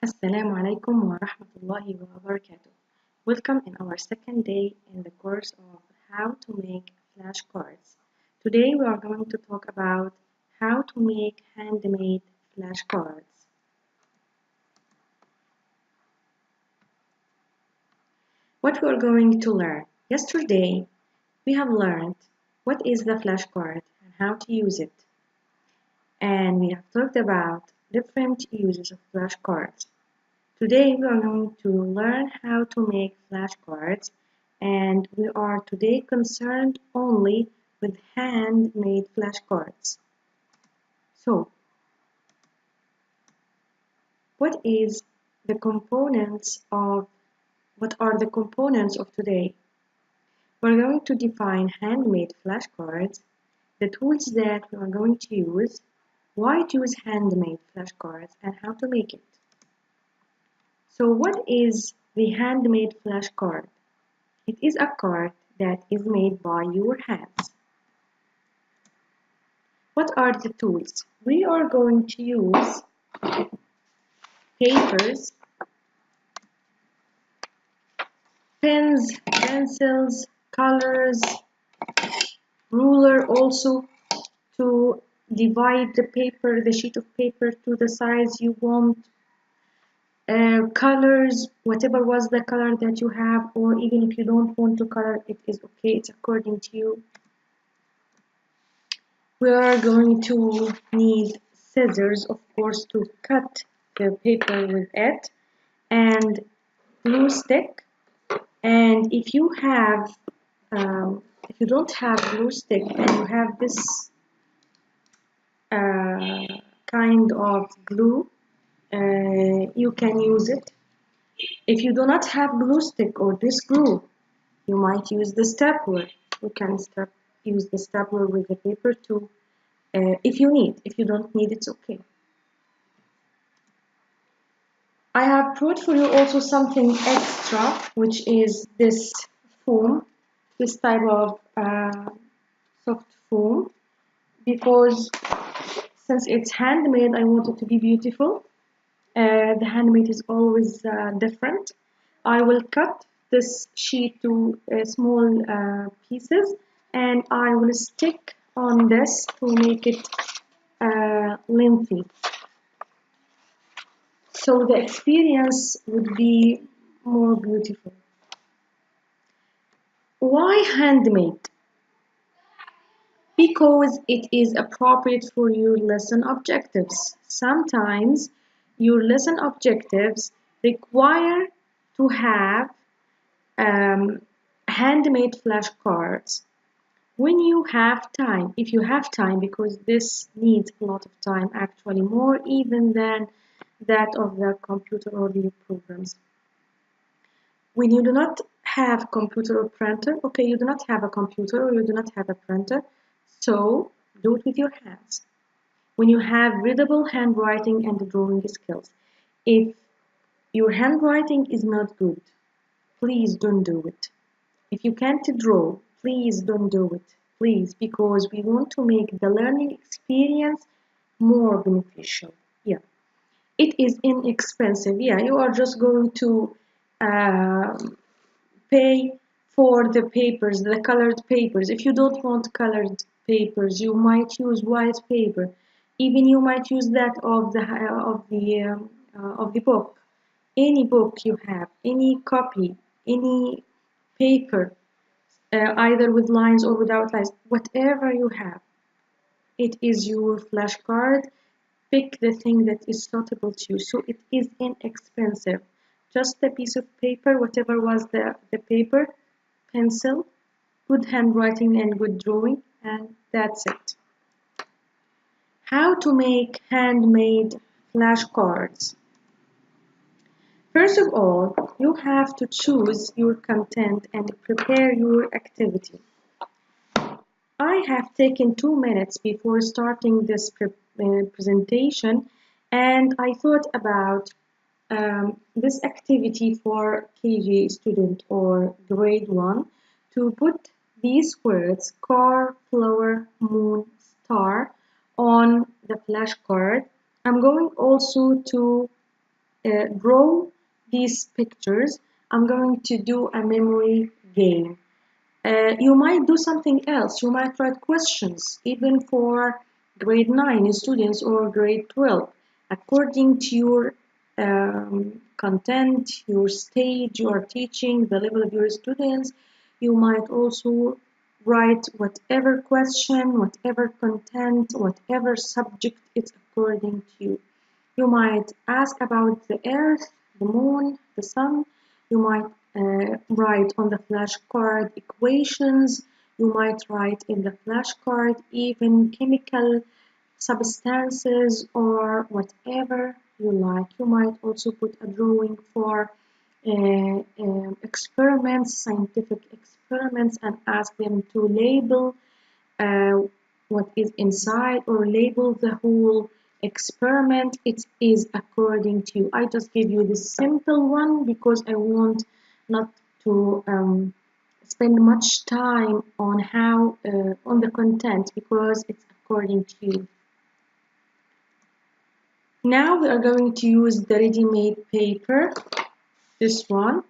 Assalamu alaikum wa rahmatullahi wa barakatuh. Welcome in our second day in the course of how to make flashcards. Today we are going to talk about how to make handmade flashcards. What we are going to learn. Yesterday we have learned what is the flashcard and how to use it. And we have talked about different uses of flashcards. Today we are going to learn how to make flashcards, and we are today concerned only with handmade flashcards. So, what are the components of today? We're going to define handmade flashcards, the tools that we are going to use, why to use handmade flashcards, and how to make it. So what is the handmade flashcard? It is a card that is made by your hands. What are the tools? We are going to use papers, pens, pencils, colors, ruler also to divide the sheet of paper to the size you want. Colors, whatever was the color that you have, or even if you don't want to color, it is okay, it's according to you. We are going to need scissors, of course, to cut the paper with it, and glue stick. And if you don't have glue stick and you have this kind of glue, you can use it. If you do not have glue stick or this glue, you might use the stapler. You can use the stapler with the paper too, if you need. If you don't need, it's okay. I have brought for you also something extra, which is this foam, this type of soft foam, because since it's handmade, I want it to be beautiful. The handmade is always different. I will cut this sheet to small pieces, and I will stick on this to make it lengthy. So the experience would be more beautiful. Why handmade? Because it is appropriate for your lesson objectives. Sometimes your lesson objectives require to have handmade flashcards. When you have time, if you have time, because this needs a lot of time actually, more even than that of the computer or the programs. When you do not have computer or printer, okay, you do not have a computer or you do not have a printer, so do it with your hands. When you have readable handwriting and drawing skills, if your handwriting is not good, please don't do it. If you can't draw, please don't do it. Please, because we want to make the learning experience more beneficial. Yeah. It is inexpensive. Yeah, you are just going to pay for the papers, the colored papers. If you don't want colored papers, you might use white paper. Even you might use that of the book. Any book you have, any copy, any paper, either with lines or without lines, whatever you have, it is your flashcard. Pick the thing that is suitable to you. So it is inexpensive. Just a piece of paper, whatever was the paper, pencil, good handwriting and good drawing, and that's it. How to make handmade flashcards. First of all, you have to choose your content and prepare your activity. I have taken 2 minutes before starting this presentation, and I thought about this activity for KG student or grade 1 to put these words car, flower, moon, star on the flashcard. I'm going also to draw these pictures, I'm going to do a memory game. You might do something else. You might write questions, even for grade 9 students or grade 12, according to your content, your stage you are teaching, the level of your students. You might also write whatever question, whatever content, whatever subject it's according to you. You might ask about the earth, the moon, the sun. You might write on the flashcard equations. You might write in the flashcard even chemical substances or whatever you like. You might also put a drawing for experiments, scientific experiments, and ask them to label uh, what is inside or label the whole experiment. It is according to you. I just give you this simple one because I want not to spend much time on how on the content, because it's according to you. Now we are going to use the ready-made paper, this one.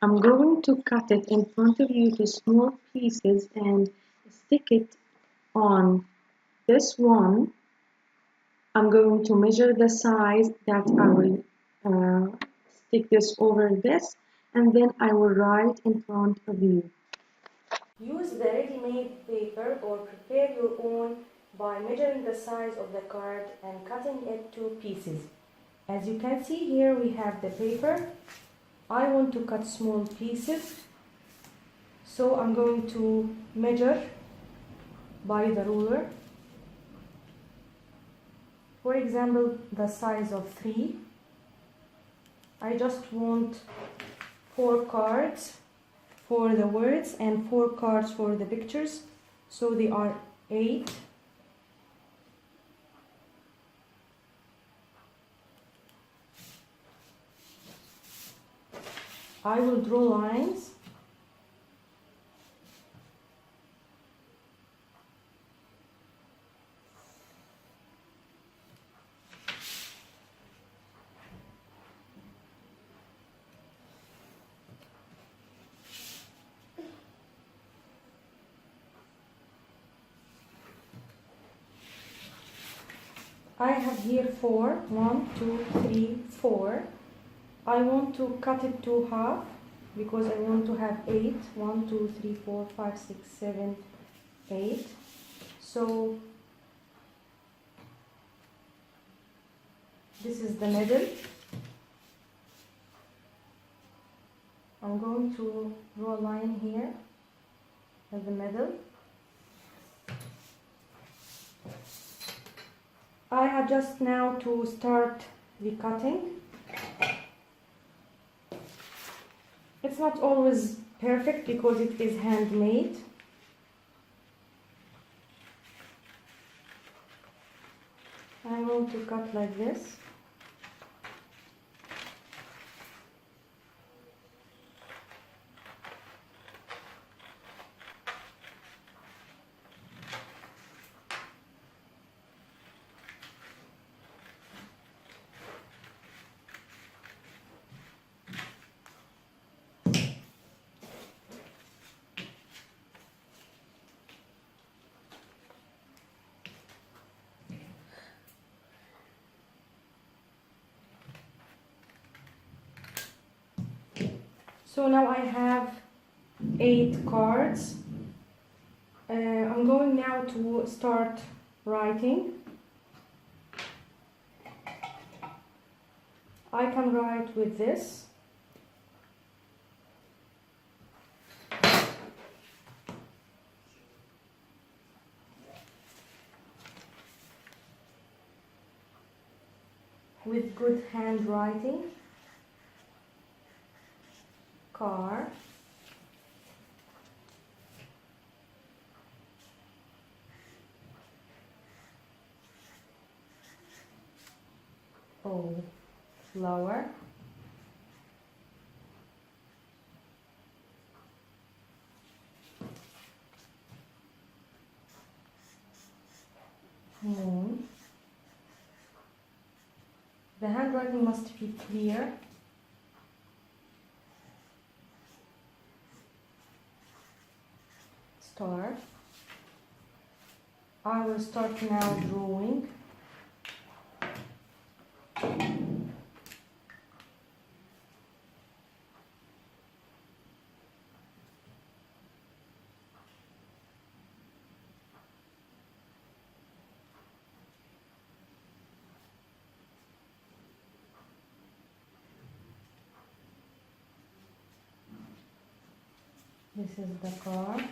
I'm going to cut it in front of you to small pieces and stick it on this one. I'm going to measure the size that I will stick this over this, and then I will write in front of you. Use the ready-made paper or prepare your own by measuring the size of the card and cutting it to pieces. As you can see here, we have the paper. I want to cut small pieces, so I'm going to measure by the ruler. For example, the size of 3. I just want 4 cards for the words and 4 cards for the pictures, so they are 8. I will draw lines. I have here 4. 1, 2, 3, 4. I want to cut it to half because I want to have 8. 1, 2, 3, 4, 5, 6, 7, 8. So this is the middle. I'm going to draw a line here at the middle. I have just now to start the cutting. It's not always perfect because it is handmade. I want to cut like this. So now I have 8 cards. I'm going now to start writing. I can write with this. With good handwriting. Car. Oh, flower. Moon. The handwriting handwriting must be clear. Start. I will start now drawing. This is the car.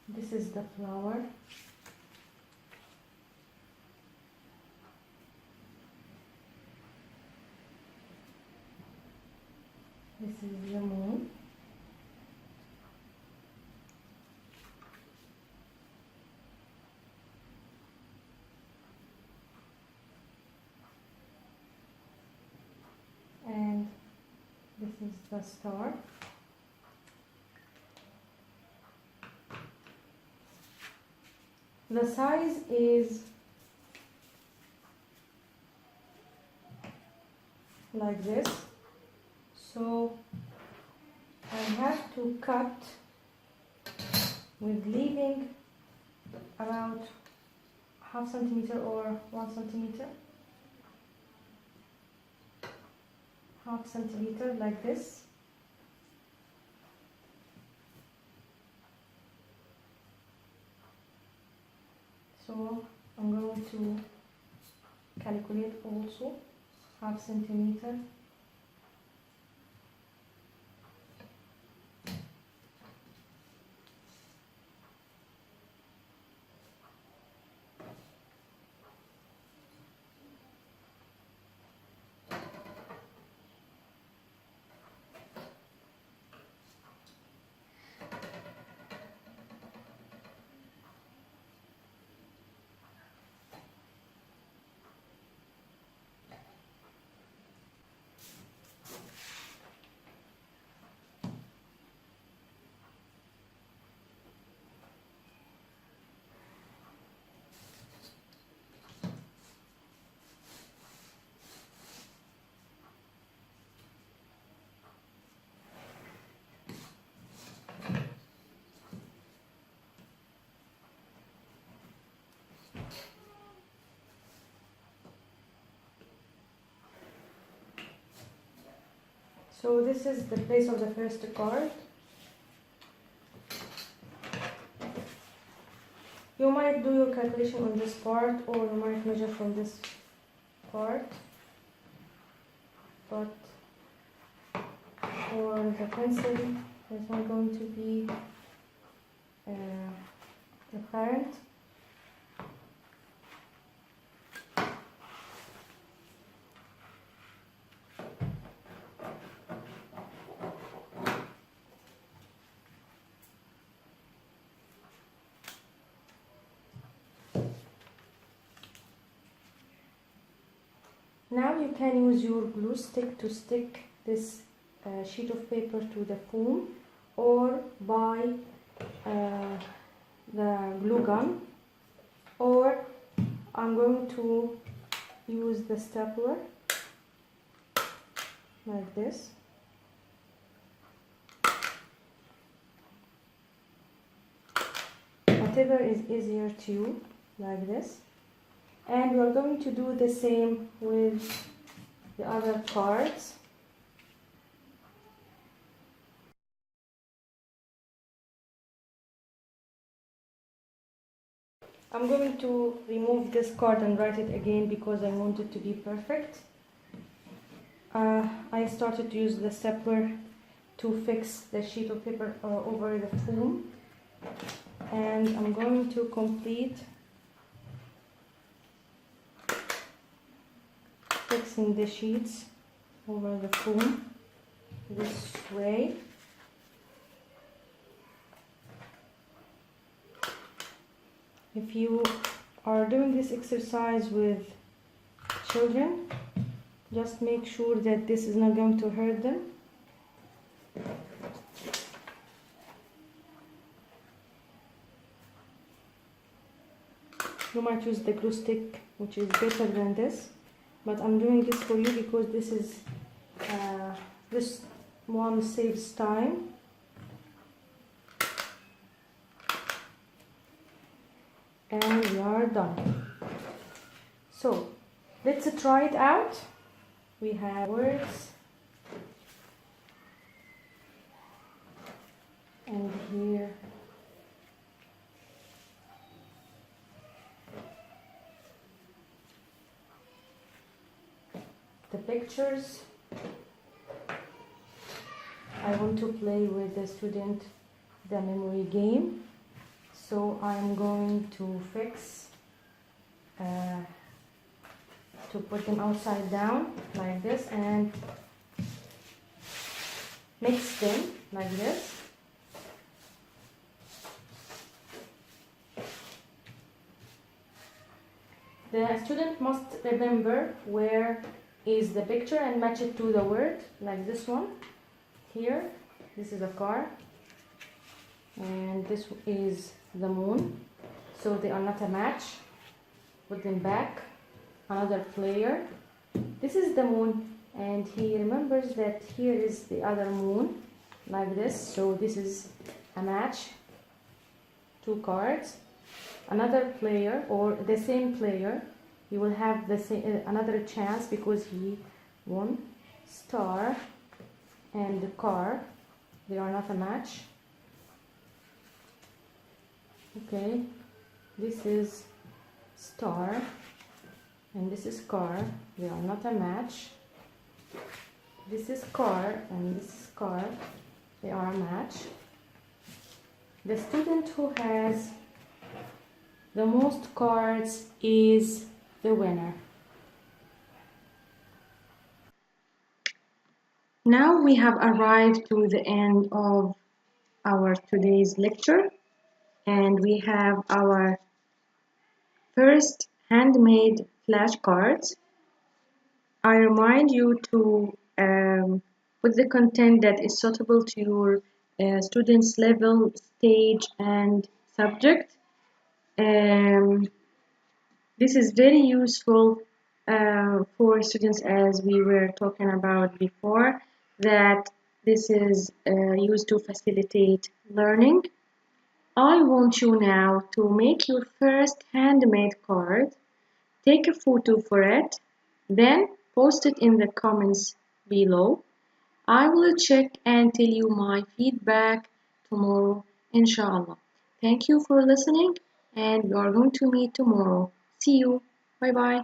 This is the flower. This is the moon. And this is the star. The size is like this. So I have to cut with leaving about half centimeter or 1 centimeter, half centimeter like this. So I'm going to calculate also half centimeter. So this is the place of the first card. You might do your calculation on this part, or you might measure from this part. But for the pencil, there's not going to be apparent. Now you can use your glue stick to stick this sheet of paper to the foam, or buy the glue gun, or I'm going to use the stapler like this. Whatever is easier to you, like this. And we are going to do the same with the other cards. I'm going to remove this card and write it again because I want it to be perfect. I started to use the stapler to fix the sheet of paper over the foam, and I'm going to complete fixing the sheets over the foam this way. if you are doing this exercise with children, just make sure that this is not going to hurt them. You might use the glue stick, which is better than this, but I'm doing this for you because this is this one saves time. And we are done. So let's try it out. We have words, and here the pictures. I want to play with the student the memory game, so I'm going to fix to put them upside down like this and mix them like this. The student must remember where is the picture and match it to the word, like this one here. This is a car and this is the moon, so they are not a match. Put them back. Another player, this is the moon, and he remembers that here is the other moon, like this, so this is a match. 2 cards. Another player, or the same player, he will have the same, another chance because he won. Star and the car, they are not a match. Okay, this is star and this is car, they are not a match. This is car and this is car, they are a match. The student who has the most cards is the winner. Now we have arrived to the end of our today's lecture, and we have our first handmade flashcards. I remind you to put the content that is suitable to your student's level, stage, and subject. This is very useful for students, as we were talking about before, that this is used to facilitate learning. I want you now to make your first handmade card, take a photo for it, then post it in the comments below. I will check and tell you my feedback tomorrow, inshallah. Thank you for listening, and we are going to meet tomorrow. See you. Bye bye.